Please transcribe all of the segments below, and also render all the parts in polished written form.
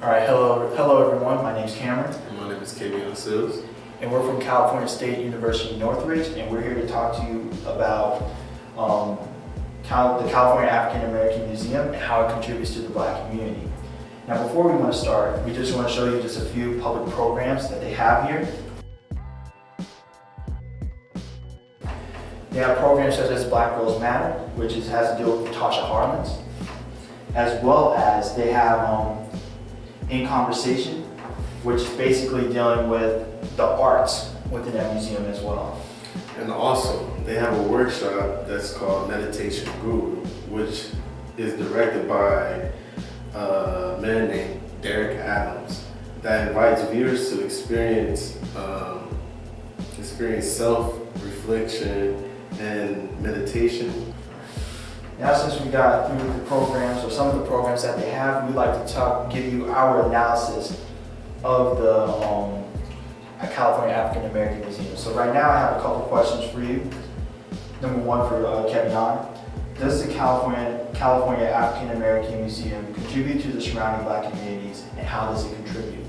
All right, hello everyone. My name is Cameron. And my name is Kevion, and we're from California State University Northridge, and we're here to talk to you about the California African American Museum and how it contributes to the Black community. Now, before we want to start, we just want to show you just a few public programs that they have here. They have programs such as Black Girls Matter, which has to do with Tasha Harlan's, as well as they have In Conversation, which is basically dealing with the arts within that museum as well. And also, they have a workshop that's called Meditation Guru, which is directed by a man named Derek Adams, that invites viewers to experience self-reflection and meditation. Now, since we got through the programs, or some of the programs that they have, we'd like to give you our analysis of the California African American Museum. So right now I have a couple questions for you. Number one for Kevion. Does the California African American Museum contribute to the surrounding Black communities, and how does it contribute?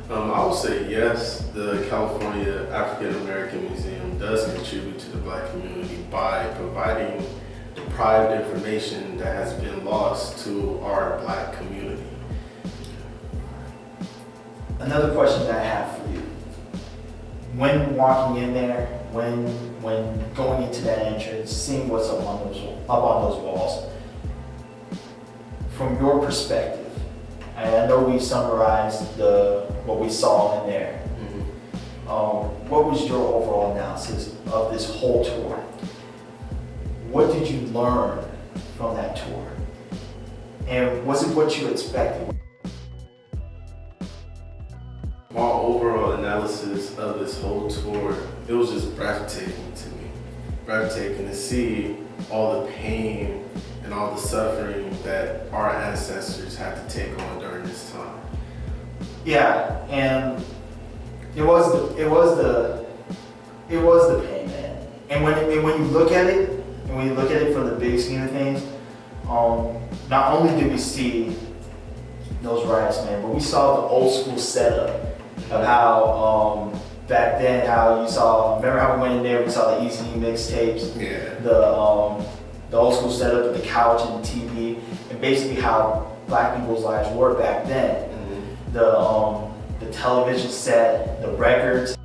I would say yes, the California African American Museum does contribute to the Black community by providing the private information that has been lost to our Black community. Another question that I have for you. When walking in there, when going into that entrance, seeing what's up on those walls, from your perspective, and I know we summarized what we saw in there. What was your overall analysis of this whole tour? What did you learn from that tour? And was it what you expected? My overall analysis of this whole tour, it was just breathtaking to me. Breathtaking to see all the pain and all the suffering that our ancestors had to take on during this time. Yeah, and it was the pain, man. And when you look at it, from the big scheme of things, not only did we see those riots, man, but we saw the old school setup of how back then, how you saw. Remember how we went in there? We saw the ECE mixtapes. Yeah. The old school setup of the couch and the TV, and basically how Black people's lives were back then. The television set, the records.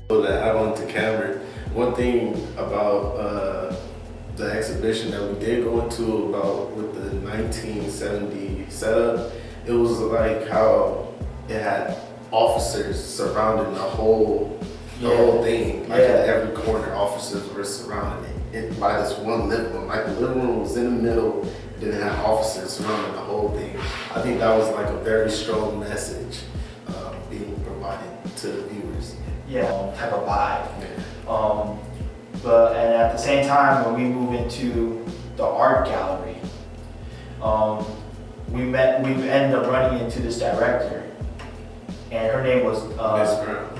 So to add on to Cameron, one thing about the exhibition that we did go into about with the 1970 setup, it was like how it had officers surrounding the whole thing. Like at every corner, officers were surrounding it by this one living room. Like the living room was in the middle, then it had officers surrounding the whole thing. I think that was like a very strong message being provided to the viewers. Yeah, type of vibe. And at the same time, when we move into the art gallery, we ended up running into this director, and her name was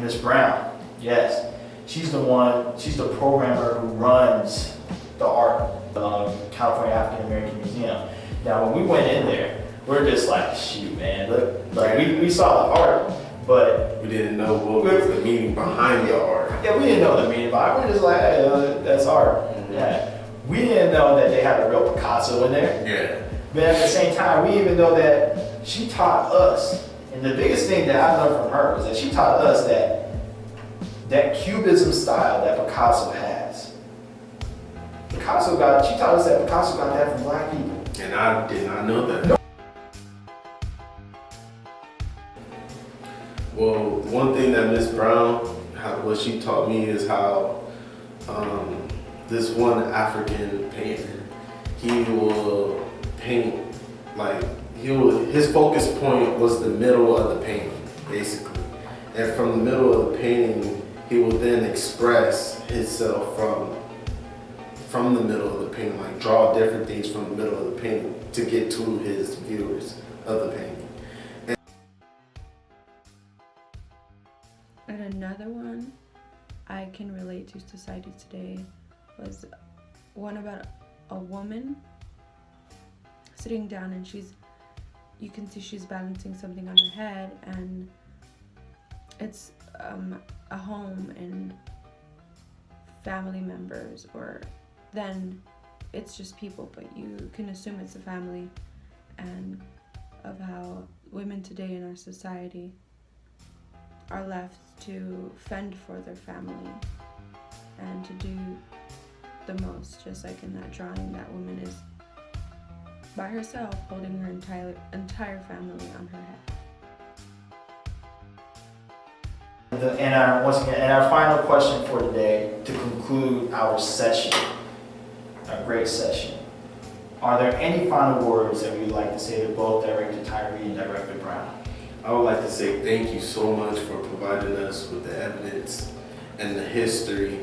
Miss Brown. Yes, she's the programmer who runs the art California African American Museum. Now, when we went in there, we're just like, shoot, man, look, like we saw the art, but we didn't know what was the meaning behind the art. Yeah, we didn't know the meaning behind it. We're just like, hey, that's art. Yeah, we didn't know that they had a real Picasso in there. Yeah. But at the same time, we even know that she taught us, and the biggest thing that I learned from her was that she taught us that Cubism style that Picasso has. She taught us that Picasso got that from Black people. And I did not know that. No. Well, one thing that Miss Brown, what she taught me is how this one African painter, he will paint his focus point was the middle of the painting, basically. And from the middle of the painting, he will then express himself from the middle of the painting, like draw different things from the middle of the painting to get to his viewers of the painting. And another one I can relate to society today was one about a woman sitting down and she's you can see she's balancing something on her head, and it's a home and family members, or then it's just people, but you can assume it's a family, and of how women today in our society are left to fend for their family and to do the most, just like in that drawing, that woman is by herself holding her entire family on her head. Once again, and our final question for today, to conclude our session, our great session, are there any final words that we'd like to say to both Director Tyree and Director Brown? I would like to say thank you so much for providing us with the evidence and the history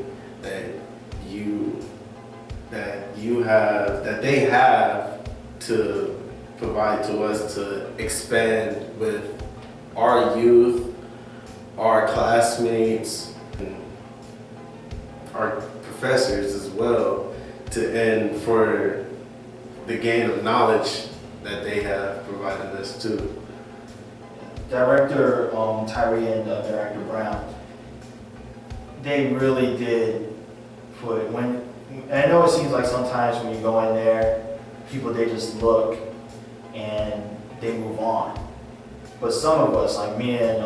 that they have to provide to us to expand with our youth, our classmates, and our professors as well, and for the gain of knowledge that they have provided us too. Director Tyree and Director Brown, they really did put, and I know it seems like sometimes when you go in there, people, they just look and they move on. But some of us, like me and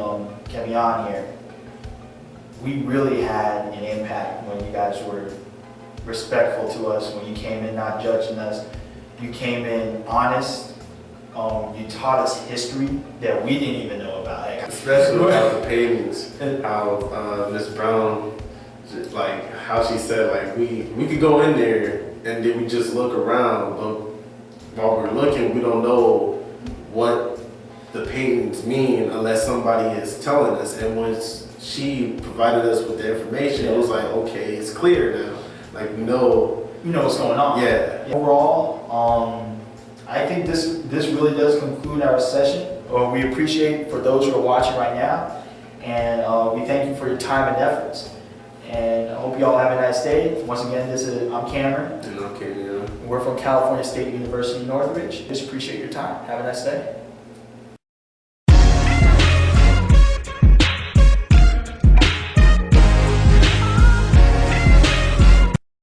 Kevion here, we really had an impact when you guys were respectful to us, when you came in not judging us. You came in honest. You taught us history that we didn't even know about. Especially about the paintings, how Miss Brown, like how she said, like we could go in there and then we just look around, but while we're looking, we don't know what the paintings mean unless somebody is telling us. And once she provided us with the information, it was like, okay, it's clear now. Like we know what's going on. Yeah. Overall, I think this really does conclude our session. We appreciate for those who are watching right now, and we thank you for your time and efforts. And I hope you all have a nice day. Once again, I'm Cameron. And I'm Kevion. We're from California State University, Northridge. Just appreciate your time. Have a nice day.